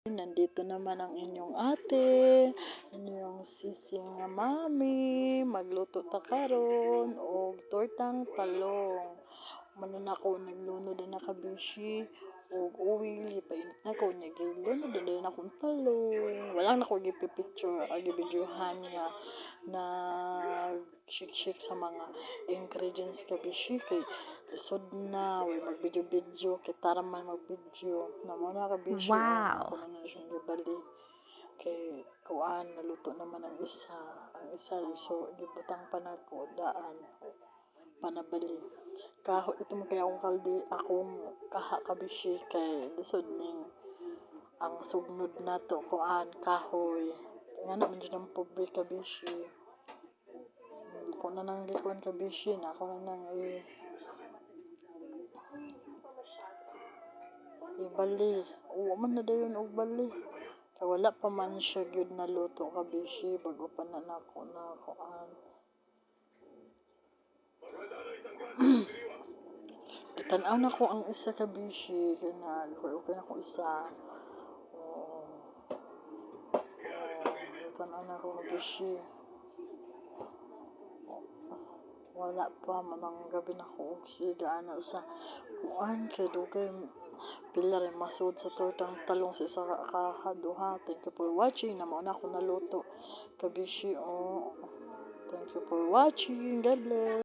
Nandito naman ang inyong ate, inyong sising nga mami, magluto ta karon og tortang talong. Manan ako nagluno din na kabishi og oil, ipainit na ko nya giluno din akong talong. Wala na ko gipipicture o gibidyohan nga na shik sa mga ingredients kabishi kay lisod na way mag-video kay tara man mag-video na mo na kabishi Wow! ako na siyang gibali kay kuan naluto naman ang isa so gibutang pa na ko daan panabali kaho ito mo kaya akong kaldi akong kaha kabishi kay lisod ning ang sugnod na to kuan kahoy nga naman dyan ang pobre kabishi ako na nang gikuan kabishi na ako na nang ibali uwa man na dayon og bali kay wala pa man siya gyud naluto kabishi bago pa na nako na kuan tan-aw na ko ang isa kabishi kay na okay na ko isa tan-aw na ko kabishi wala pa manang gabi na ko og siga ana sa kuan kay dugay pila rin masud sa tortang talong sa isa ka duha. Thank you for watching na mao na ako naluto kabishi thank you for watching. God bless.